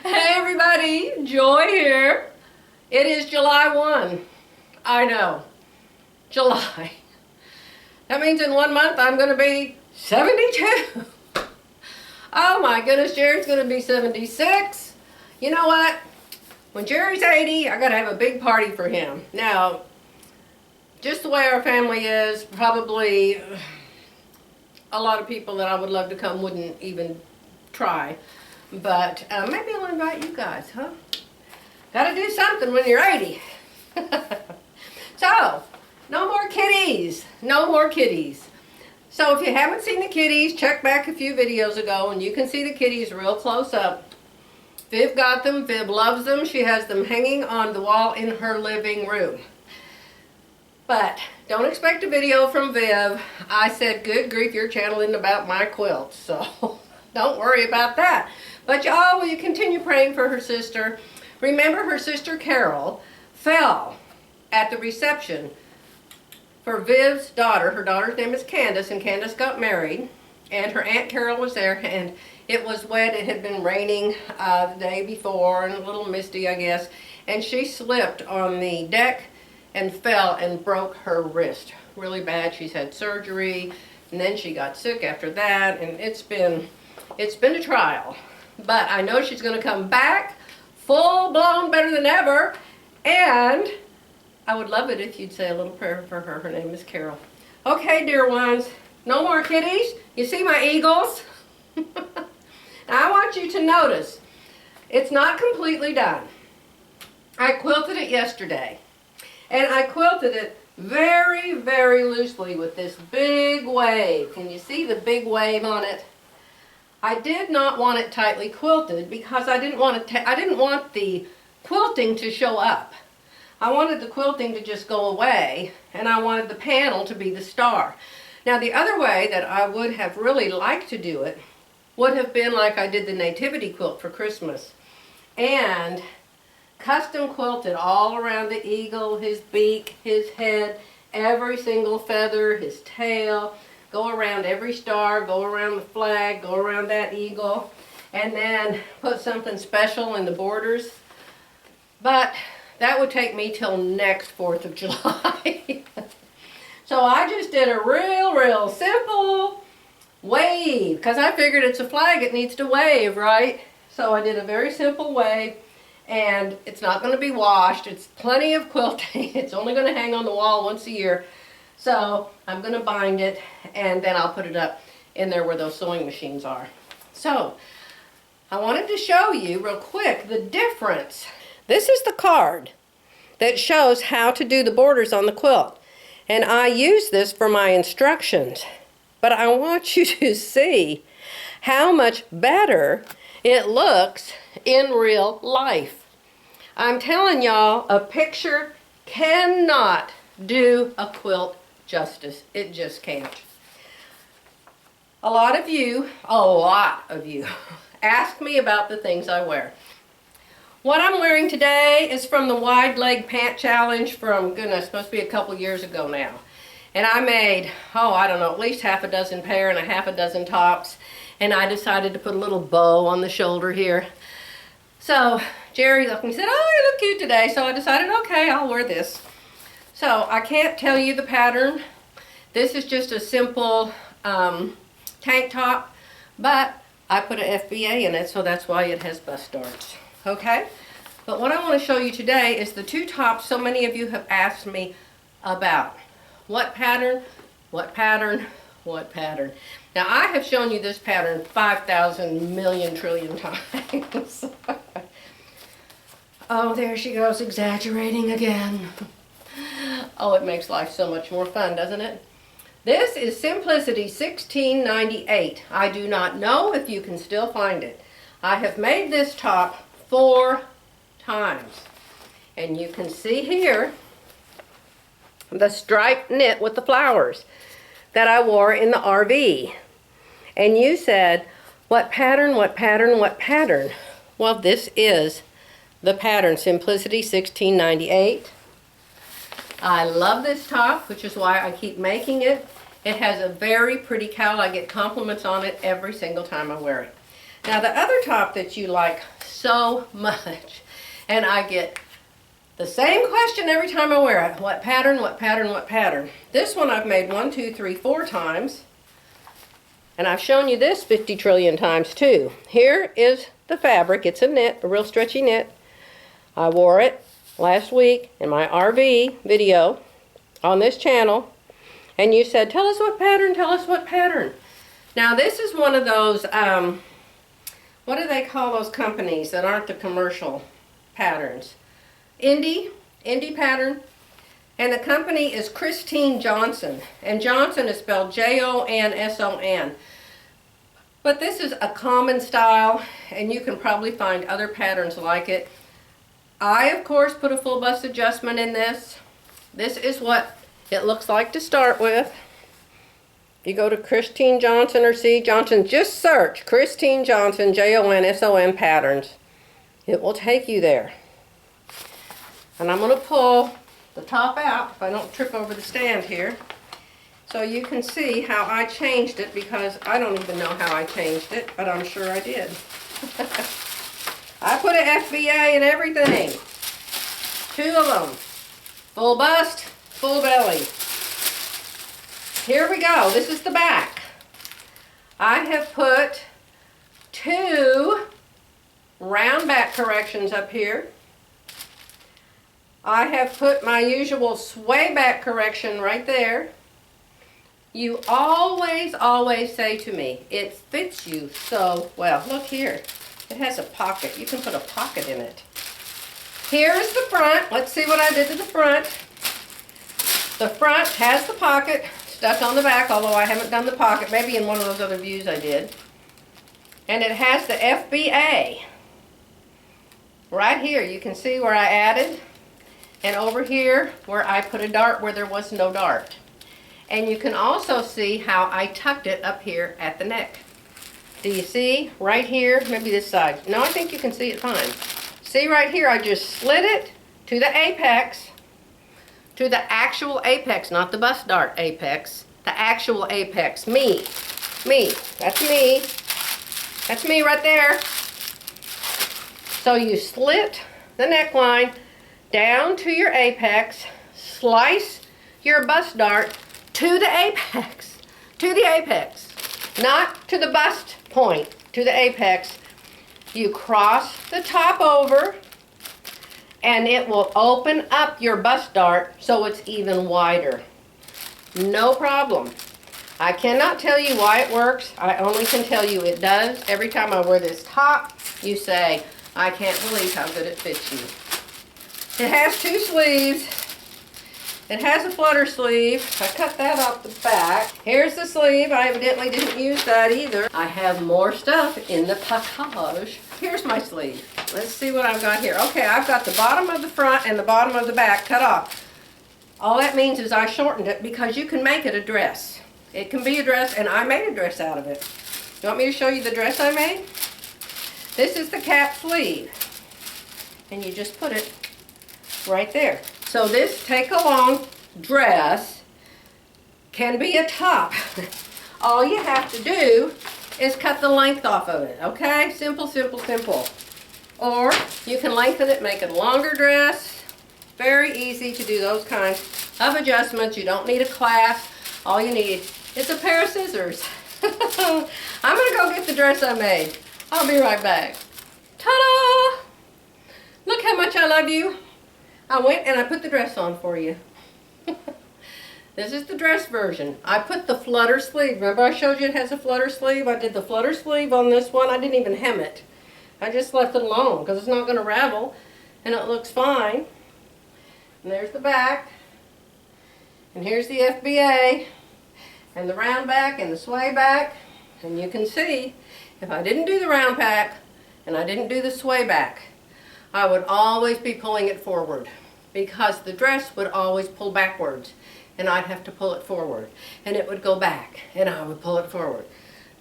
Hey everybody, Joy here. It is July 1. I know, July. That means in 1 month I'm going to be 72. Oh my goodness, Jerry's going to be 76. You know what? When Jerry's 80, I got to have a big party for him. Now, just the way our family is, probably a lot of people that I would love to come wouldn't even try. But maybe I'll invite you guys, huh? Gotta do something when you're 80. So, no more kitties. No more kitties. So if you haven't seen the kitties, check back a few videos ago and you can see the kitties real close up. Viv got them. Viv loves them. She has them hanging on the wall in her living room. But don't expect a video from Viv. I said, good grief, your channel isn't about my quilt. So don't worry about that. But y'all, will you continue praying for her sister? Remember, her sister Carol fell at the reception for Viv's daughter. Her daughter's name is Candace, and Candace got married. And her Aunt Carol was there, and it was wet. It had been raining the day before, and a little misty, I guess. And she slipped on the deck and fell and broke her wrist really bad. She's had surgery, and then she got sick after that, and it's been a trial. But I know she's going to come back full-blown better than ever, and I would love it if you'd say a little prayer for her. Her name is Carol. Okay, dear ones, no more kitties. You see my eagles? Now I want you to notice, it's not completely done. I quilted it yesterday, and I quilted it very, very loosely with this big wave. Can you see the big wave on it? I did not want it tightly quilted because I didn't want the quilting to show up. I wanted the quilting to just go away, and I wanted the panel to be the star. Now the other way that I would have really liked to do it would have been like I did the nativity quilt for Christmas, and custom quilted all around the eagle, his beak, his head, every single feather, his tail. Go around every star, go around the flag, go around that eagle, and then put something special in the borders. But that would take me till next 4th of July. So I just did a real simple wave, because I figured it's a flag, it needs to wave, right? So I did a very simple wave, and it's not going to be washed. It's plenty of quilting. It's only going to hang on the wall once a year. So I'm going to bind it, and then I'll put it up in there where those sewing machines are. So I wanted to show you real quick the difference. This is the card that shows how to do the borders on the quilt. And I use this for my instructions. But I want you to see how much better it looks in real life. I'm telling y'all, a picture cannot do a quilt justice. It just can't. A lot of you ask me about the things I wear. What I'm wearing today is from the wide leg pant challenge from, goodness, supposed to be a couple years ago now. And I made, I don't know, at least half a dozen pair and a half a dozen tops. And I decided to put a little bow on the shoulder here. So Jerry looked and said, oh, you look cute today. So I decided, okay, I'll wear this. So I can't tell you the pattern. This is just a simple tank top, but I put an FBA in it, so that's why it has bust darts. Okay? But what I want to show you today is the two tops so many of you have asked me about. What pattern? What pattern? What pattern? Now I have shown you this pattern 5,000 million trillion times. Oh, there she goes, exaggerating again. Oh, it makes life so much more fun, doesn't it? This is Simplicity 1698. I do not know if you can still find it. I have made this top 4 times. And you can see here the striped knit with the flowers that I wore in the RV. And you said, what pattern, what pattern, what pattern? Well, this is the pattern, Simplicity 1698. I love this top, which is why I keep making it. It has a very pretty cowl. I get compliments on it every single time I wear it. Now the other top that you like so much, and I get the same question every time I wear it. What pattern, what pattern, what pattern? This one I've made 1, 2, 3, 4 times. And I've shown you this 50 trillion times too. Here is the fabric. It's a knit, a real stretchy knit. I wore it last week in my RV video on this channel. And you said, tell us what pattern, tell us what pattern. Now this is one of those, what do they call those companies that aren't the commercial patterns? Indie pattern. And the company is Christine Jonson. And Jonson is spelled Jonson. But this is a common style, and you can probably find other patterns like it. I, of course, put a full bust adjustment in this. This is what it looks like to start with. You go to Christine Jonson or C. Jonson, just search Christine Jonson, Jonson patterns. It will take you there. And I'm going to pull the top out if I don't trip over the stand here, so you can see how I changed it, because I don't even know how I changed it, but I'm sure I did. I put an FBA in everything. 2 of them. Full bust, full belly. Here we go. This is the back. I have put 2 round back corrections up here. I have put my usual sway back correction right there. You always, always say to me, it fits you so well. Look here. It has a pocket. You can put a pocket in it. Here is the front. Let's see what I did to the front. The front has the pocket stuck on the back, although I haven't done the pocket. Maybe in one of those other views I did. And it has the FBA. Right here, you can see where I added. And over here where I put a dart where there was no dart. And you can also see how I tucked it up here at the neck. Do you see right here? Maybe this side. No, I think you can see it fine. See right here, I just slid it to the apex, to the actual apex, not the bust dart apex, the actual apex. Me. That's me. That's me right there. So you slit the neckline down to your apex, slice your bust dart to the apex, not to the bust point, to the apex. You cross the top over, and it will open up your bust dart so it's even wider. No problem. I cannot tell you why it works. I only can tell you it does. Every time I wear this top, you say, I can't believe how good it fits you. It has 2 sleeves. It has a flutter sleeve. I cut that off the back. Here's the sleeve. I evidently didn't use that either. I have more stuff in the package. Here's my sleeve. Let's see what I've got here. Okay, I've got the bottom of the front and the bottom of the back cut off. All that means is I shortened it because you can make it a dress. It can be a dress, and I made a dress out of it. You want me to show you the dress I made? This is the cap sleeve. And you just put it right there. So this take-along dress can be a top. All you have to do is cut the length off of it, okay? Simple, simple, simple. Or you can lengthen it, make it a longer dress. Very easy to do those kinds of adjustments. You don't need a clasp. All you need is a pair of scissors. I'm gonna go get the dress I made. I'll be right back. Ta-da! Look how much I love you. I went and I put the dress on for you. This is the dress version. I put the flutter sleeve. Remember I showed you it has a flutter sleeve? I did the flutter sleeve on this one. I didn't even hem it. I just left it alone because it's not going to ravel, and it looks fine. And there's the back. And here's the FBA. And the round back and the sway back. And you can see, if I didn't do the round back and I didn't do the sway back, I would always be pulling it forward, because the dress would always pull backwards, and I'd have to pull it forward, and it would go back, and I would pull it forward.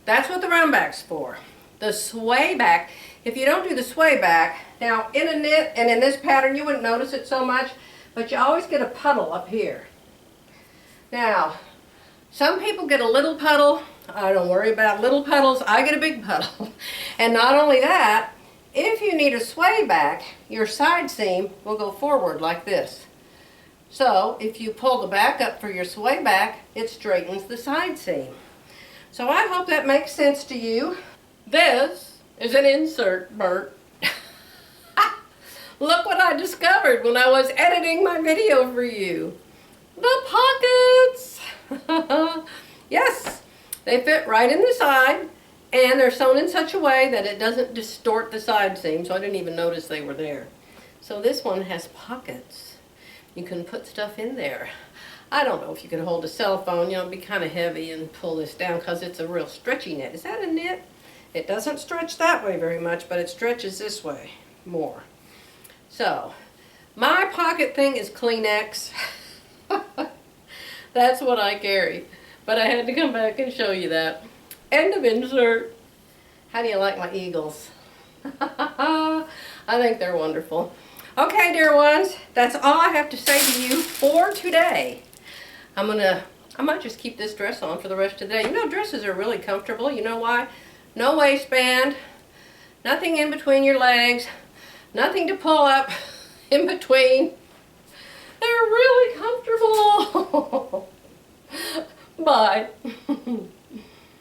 That's what the round back's for. The sway back, if you don't do the sway back, now in a knit and in this pattern you wouldn't notice it so much, but you always get a puddle up here. Now, some people get a little puddle, I don't worry about little puddles. I get a big puddle. And not only that, if you need a sway back, your side seam will go forward like this. So if you pull the back up for your sway back, it straightens the side seam. So I hope that makes sense to you. This is an insert, Bert. Look what I discovered when I was editing my video for you. The pockets! Yes, they fit right in the side, and they're sewn in such a way that it doesn't distort the side seam, so I didn't even notice they were there. So this one has pockets. You can put stuff in there. I don't know if you could hold a cell phone, you know, it'd be kind of heavy, and pull this down because it's a real stretchy knit. Is that a knit? It doesn't stretch that way very much, but it stretches this way more. So, my pocket thing is Kleenex. That's what I carry. But I had to come back and show you that. End of insert. How do you like my eagles? I think they're wonderful. Okay, dear ones, that's all I have to say to you for today. I might just keep this dress on for the rest of the day. You know, dresses are really comfortable. You know why? No waistband, nothing in between your legs, nothing to pull up in between. They're really comfortable. Bye.